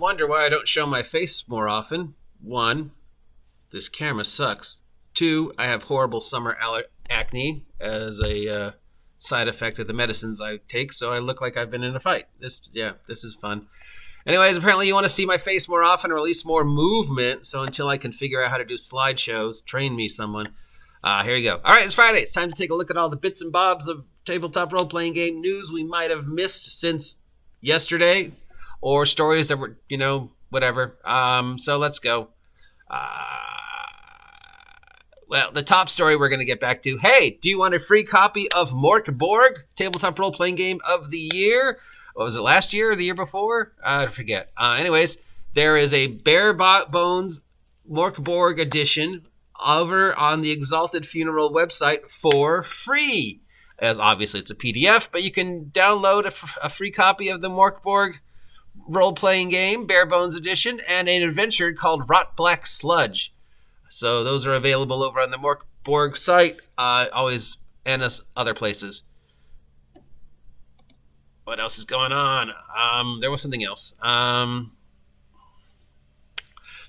wonder why I don't show my face more often. 1, this camera sucks. 2, I have horrible summer acne as a side effect of the medicines I take, so I look like I've been in a fight. This is fun. Anyways, apparently you want to see my face more often or at least more movement, so until I can figure out how to do slideshows, train me someone. Here you go. All right, it's Friday. It's time to take a look at all the bits and bobs of tabletop role-playing game news we might have missed since yesterday, or stories that were, whatever. So let's go. Well, the top story we're going to get back to. Hey, do you want a free copy of MorkBorg, tabletop role-playing game of the year? What was it, last year or the year before? I forget. Anyways, there is a bare bones MorkBorg edition over on the Exalted Funeral website for free. As obviously it's a PDF, but you can download a free copy of the MorkBorg role-playing game, bare bones edition, and an adventure called Rot Black Sludge. So those are available over on the MorkBorg site, always, and other places. What else is going on? There was something else.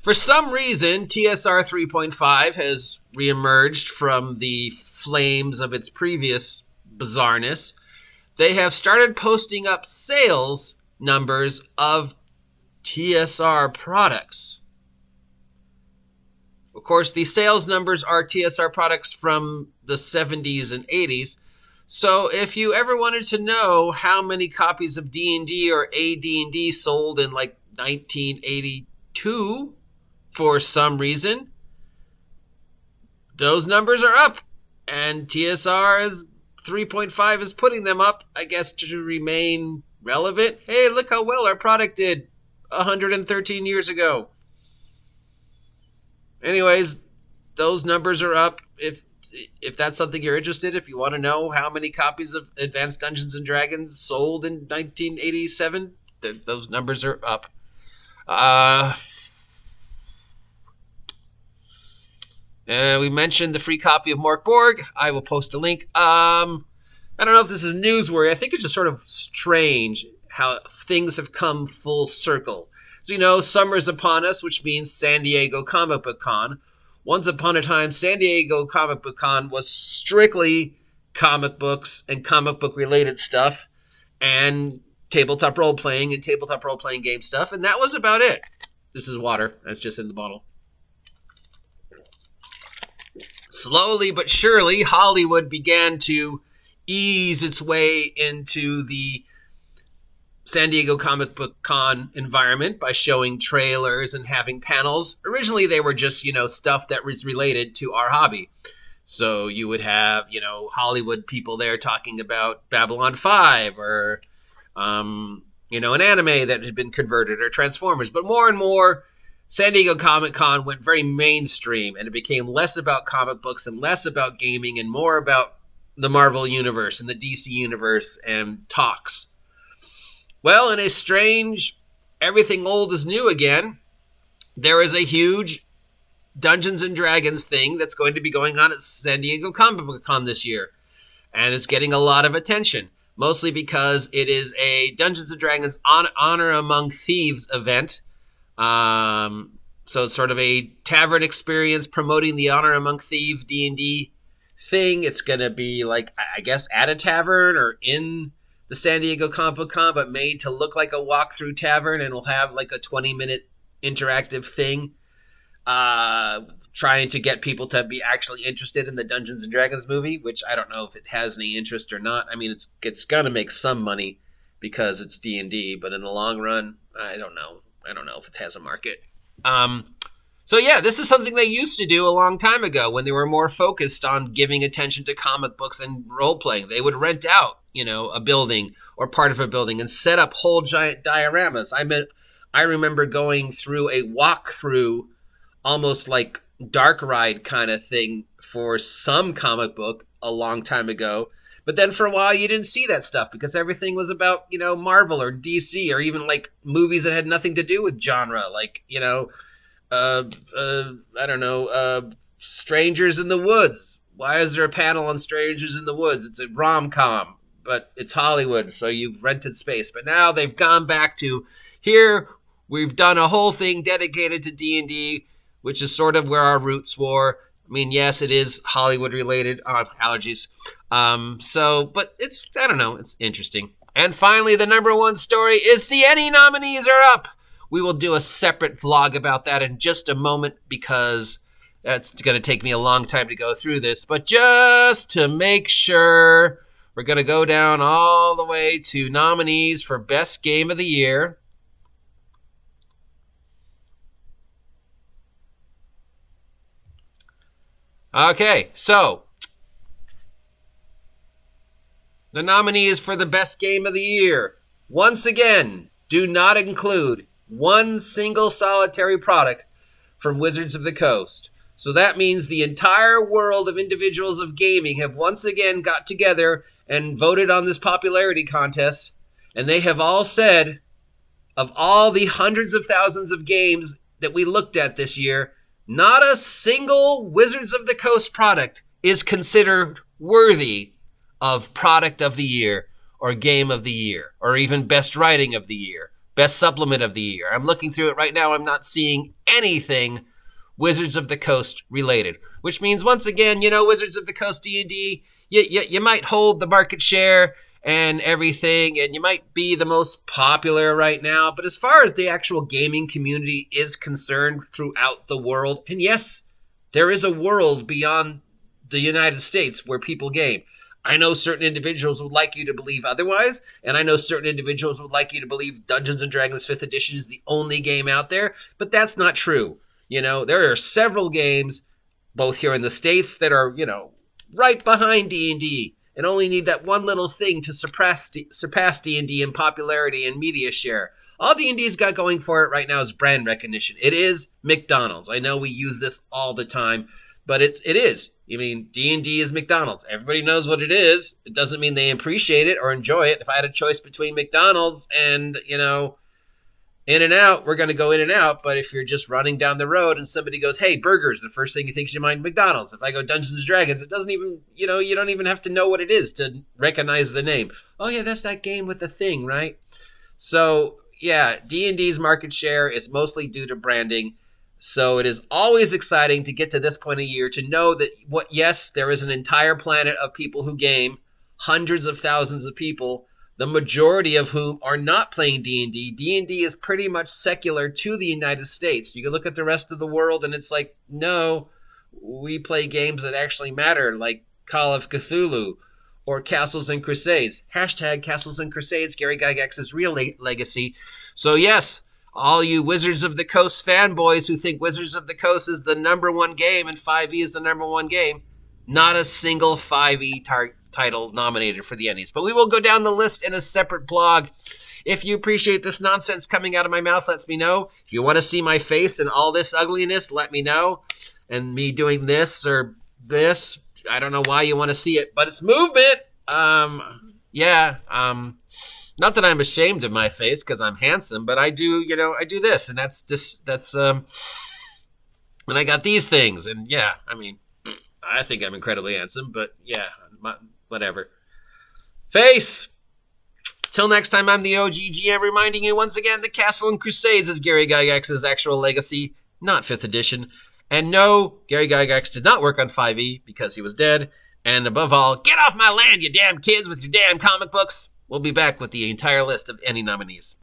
For some reason, TSR 3.5 has reemerged from the flames of its previous bizarreness. They have started posting up sales numbers of TSR products. Of course, the sales numbers are TSR products from the 70s and 80s. So if you ever wanted to know how many copies of D&D or AD&D sold in like 1982 for some reason, those numbers are up. And TSR 3.5 is putting them up, I guess, to remain relevant. Hey, look how well our product did 113 years ago. Anyways, those numbers are up. If that's something you're interested in, if you want to know how many copies of Advanced Dungeons & Dragons sold in 1987, those numbers are up. We mentioned the free copy of MorkBorg. I will post a link. I don't know if this is newsworthy. I think it's just sort of strange how things have come full circle. So, summer's upon us, which means San Diego Comic Book Con. Once upon a time, San Diego Comic Book Con was strictly comic books and comic book related stuff and tabletop role-playing and tabletop role-playing game stuff, and that was about it. This is water. That's just in the bottle. Slowly but surely, Hollywood began to ease its way into the San Diego Comic Book Con environment by showing trailers and having panels. Originally, they were just, stuff that was related to our hobby. So you would have, Hollywood people there talking about Babylon 5 or, an anime that had been converted or Transformers. But more and more, San Diego Comic Con went very mainstream, and it became less about comic books and less about gaming and more about the Marvel Universe and the DC Universe and talks. Well, in a strange, everything old is new again, there is a huge Dungeons & Dragons thing that's going to be going on at San Diego Comic Book Con this year. And it's getting a lot of attention, mostly because it is a Dungeons & Dragons Honor Among Thieves event. So it's sort of a tavern experience promoting the Honor Among Thieves D&D thing. It's going to be like, I guess, at a tavern or in the San Diego Comic Book Con, but made to look like a walk-through tavern, and will have like a 20-minute interactive thing, trying to get people to be actually interested in the Dungeons & Dragons movie, which I don't know if it has any interest or not. I mean, it's going to make some money because it's D&D, but in the long run, I don't know. I don't know if it has a market. So yeah, this is something they used to do a long time ago when they were more focused on giving attention to comic books and role-playing. They would rent out, a building or part of a building and set up whole giant dioramas. I remember going through a walkthrough, almost like dark ride kind of thing for some comic book a long time ago. But then for a while, you didn't see that stuff because everything was about, Marvel or DC or even like movies that had nothing to do with genre. Like, I don't know, Strangers in the Woods. Why is there a panel on Strangers in the Woods? It's a rom-com, but it's Hollywood, so you've rented space. But now they've gone back to, here, We've done a whole thing dedicated to D&D, which is sort of where our roots were. I mean, yes, it is Hollywood related. Allergies. But it's, I don't know, it's interesting. And finally, the number one story is the ENNIE nominees are up. We will do a separate vlog about that in just a moment because that's going to take me a long time to go through this. But just to make sure, we're going to go down all the way to nominees for Best Game of the Year. Okay, so the nominees for the Best Game of the Year, once again, do not include one single solitary product from Wizards of the Coast. So that means the entire world of individuals of gaming have once again got together and voted on this popularity contest, and they have all said, of all the hundreds of thousands of games that we looked at this year, not a single Wizards of the Coast product is considered worthy of Product of the Year or Game of the Year or even Best Writing of the Year, Best Supplement of the Year. I'm looking through it right now. I'm not seeing anything Wizards of the Coast related, which means once again, Wizards of the Coast D&D, you might hold the market share and everything, and you might be the most popular right now. But as far as the actual gaming community is concerned throughout the world, and yes, there is a world beyond the United States where people game. I know certain individuals would like you to believe otherwise, and I know certain individuals would like you to believe Dungeons & Dragons 5th edition is the only game out there, but that's not true. There are several games, both here in the States, that are, right behind D&D, and only need that one little thing to surpass D&D in popularity and media share. All D&D's got going for it right now is brand recognition. It is McDonald's. I know we use this all the time, but it is. I mean, D&D is McDonald's. Everybody knows what it is. It doesn't mean they appreciate it or enjoy it. If I had a choice between McDonald's and, In-N-Out, we're going to go In-N-Out. But if you're just running down the road and somebody goes, hey, burgers, the first thing you think is your mind, McDonald's. If I go Dungeons & Dragons, it doesn't even, you don't even have to know what it is to recognize the name. Oh, yeah, that's that game with the thing, right? So, yeah, D&D's market share is mostly due to branding. So it is always exciting to get to this point of year to know that, yes, there is an entire planet of people who game, hundreds of thousands of people, the majority of whom are not playing D&D. D&D is pretty much secular to the United States. You can look at the rest of the world and it's like, no, we play games that actually matter, like Call of Cthulhu or Castles and Crusades. Hashtag Castles and Crusades, Gary Gygax's real legacy. So yes, all you Wizards of the Coast fanboys who think Wizards of the Coast is the number one game and 5e is the number one game, not a single 5e title nominated for the Ennies. But we will go down the list in a separate blog. If you appreciate this nonsense coming out of my mouth, let me know. If you want to see my face and all this ugliness, let me know. And me doing this or this, I don't know why you want to see it, but it's movement. Not that I'm ashamed of my face because I'm handsome, but I do this, and that's and I got these things, and yeah, I mean, I think I'm incredibly handsome, but yeah, whatever. Face! Till next time, I'm the OG GM reminding you once again that Castle and Crusades is Gary Gygax's actual legacy, not 5th edition. And no, Gary Gygax did not work on 5e because he was dead. And above all, get off my land, you damn kids, with your damn comic books. We'll be back with the entire list of ENNIE nominees.